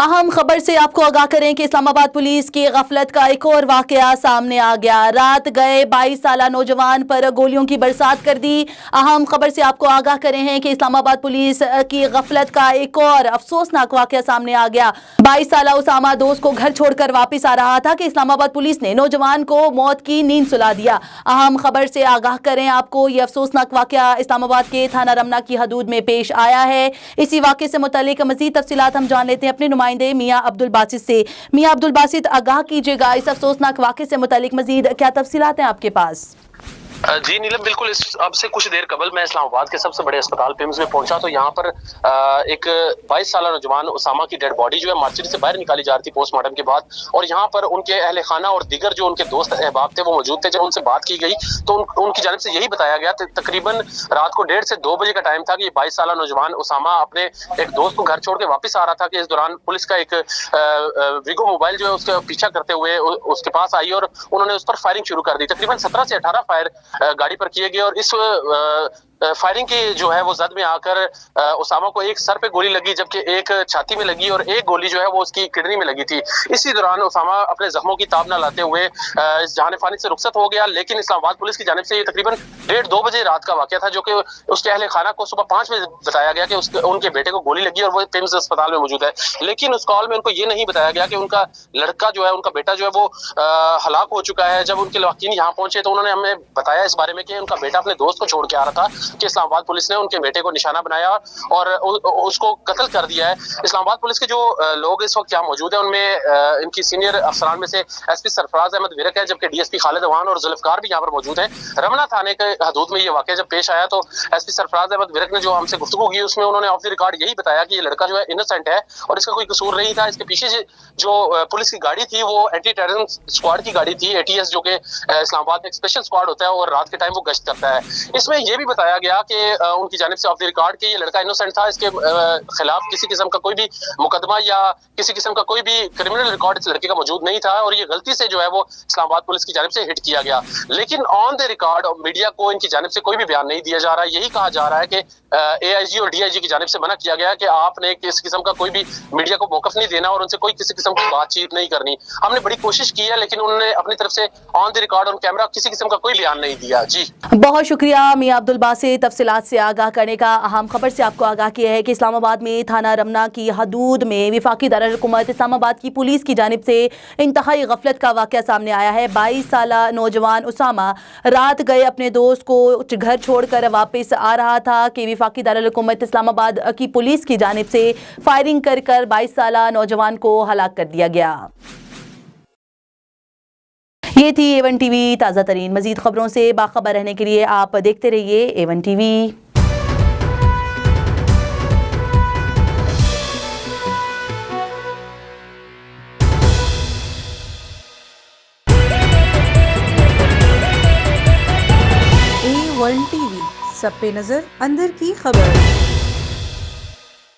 अहम खबर से आपको आगाह करें कि इस्लामाबाद पुलिस की गफलत का एक और वाकया सामने आ गया। रात गए 22 साला नौजवान पर गोलियों की बरसात कर दी। अहम खबर से आपको आगाह करें हैं कि इस्लामाबाद पुलिस की गफलत का एक और अफसोसनाक वाकया सामने आ गया। 22 साला उसामा दोस्त को घर छोड़कर वापस आ रहा था कि इस्लामाबाद पुलिस ने नौजवान को मौत की नींद सुला दिया। अहम खबर से आगाह करें आपको, यह अफसोसनाक वाकया इस्लामाबाद के थाना रमना की हदूद में पेश आया है। इसी वाकये से मुतालिक मजीद तफसीलात हम जान लेते हैं अपने नुमाइंदे मियां अब्दुल बासित से। मियां अब्दुल बासित, आगाह कीजिएगा, इस अफसोसनाक वाकये से मुतालिक मजीद क्या तफसीलात हैं आपके पास? जी नीलम, बिल्कुल। अब से कुछ देर कबल मैं इस्लामाबाद के सबसे बड़े अस्पताल पिम्स में पहुंचा तो यहाँ पर एक 22 साला नौजवान उसामा की डेड बॉडी जो है मार्चरी से बाहर निकाली जा रही थी पोस्टमार्टम के बाद, और यहाँ पर उनके अहले खाना और दिगर जो उनके दोस्त अहबाब थे वो मौजूद थे। जब उनसे बात की गई तो उनकी जानिब से यही बताया गया, तकरीबन रात को 1:30 से 2 बजे का टाइम था कि 22 साला नौजवान उसामा अपने एक दोस्त को घर छोड़ के वापस आ रहा था कि इस दौरान पुलिस का एक विगो मोबाइल जो है उसका पीछा करते हुए उसके पास आई और उन्होंने उस पर फायरिंग शुरू कर दी। तकरीबन 17 से 18 फायर गाड़ी पर किए गए और इस फायरिंग की जो है वो जद में आकर उसामा को एक सर पे गोली लगी, जबकि एक छाती में लगी और एक गोली जो है वो उसकी किडनी में लगी थी। इसी दौरान उसामा अपने जख्मों की ताब न लाते हुए जहान फानी से रुखसत हो गया। लेकिन इस्लामाबाद पुलिस की जानिब से ये तकरीबन 1:30-2 बजे रात का वाकया था, जो कि उसके अहले खाना को सुबह 5 बजे बताया गया कि उनके बेटे को गोली लगी और वो पिम्स अस्पताल में मौजूद है। लेकिन उस कॉल में उनको ये नहीं बताया गया कि उनका लड़का जो है, उनका बेटा जो है वो हलाक हो चुका है। जब उनके वाकिन यहाँ पहुंचे तो उन्होंने हमें बताया इस बारे में कि उनका बेटा अपने दोस्त को छोड़ के आ रहा था कि इस्लामाबाद पुलिस ने उनके बेटे को निशाना बनाया और उसको कत्ल कर दिया है। इस्लामाबाद पुलिस के जो लोग इस वक्त यहाँ मौजूद है उनमें इनकी सीनियर अफसरान में से एसपी सरफराज अहमद विरक है, जबकि डीएसपी खालिद अवान और जुल्फकार भी यहाँ पर मौजूद है। रमना थाने के हदूद में ये वाकया जब पेश आया तो एसपी सरफराज अहमद विरक ने जो हमसे गुफ्तगू की उसमें उन्होंने ऑफ द रिकॉर्ड यही बताया कि ये लड़का जो है इनोसेंट है और इसका कोई कसूर नहीं था। इसके पीछे जो पुलिस की गाड़ी थी वो एंटी टेररिज्म स्क्वाड की गाड़ी थी, एटीएस, जो कि इस्लामाबाद में एक स्पेशल स्क्वाड होता है और रात के टाइम वो गश्त करता है। इसमें यह भी बताया गया कि उनकी जानिब से ऑफ द रिकॉर्ड कि ये लड़का इनोसेंट था, इसके खिलाफ किसी किस्म का कोई भी मुकदमा या किसी किस्म का कोई भी क्रिमिनल रिकॉर्ड इस लड़के का मौजूद नहीं था और ये गलती से जो है वो इस्लामाबाद पुलिस की जानिब से हिट किया गया। लेकिन ऑन द रिकॉर्ड मीडिया को इनकी जानिब से कोई भी बयान नहीं दिया जा रहा है। यही कहा जा रहा है कि एआईजी और डीआईजी की जानिब से मना किया गया कि आपने किसी किस्म का कोई भी मीडिया को मौकफ नहीं देना और उनसे कोई किसी किस्म की बातचीत नहीं करनी। हमने बड़ी कोशिश की है लेकिन उन्होंने अपनी तरफ से on the record on camera किसी किस्म का कोई बयान नहीं दिया। जी बहुत शुक्रिया मियां अब्दुल बासित तफसीलात से आगाह करने का। अहम खबर से आपको आगाह किया है कि इस्लामाबाद में थाना रमना की हदूद में विफाकी दारुल-ए-हुकूमत इस्लामाबाद की पुलिस की जानिब से इंतहाई गफलत का वाकया सामने आया है। 22 साला नौजवान उसामा रात गए अपने दोस्त को घर छोड़कर वापस आ रहा था कि विफाकी दारुल-ए-हुकूमत इस्लामाबाद की पुलिस की जानिब से फायरिंग कर 22 साला नौजवान को हलाक कर दिया गया। ये थी A1 टीवी ताज़ा तरीन। मजीद खबरों से बाखबर रहने के लिए आप देखते रहिए A1 टीवी। A1 टीवी, सब पे नजर, अंदर की खबर।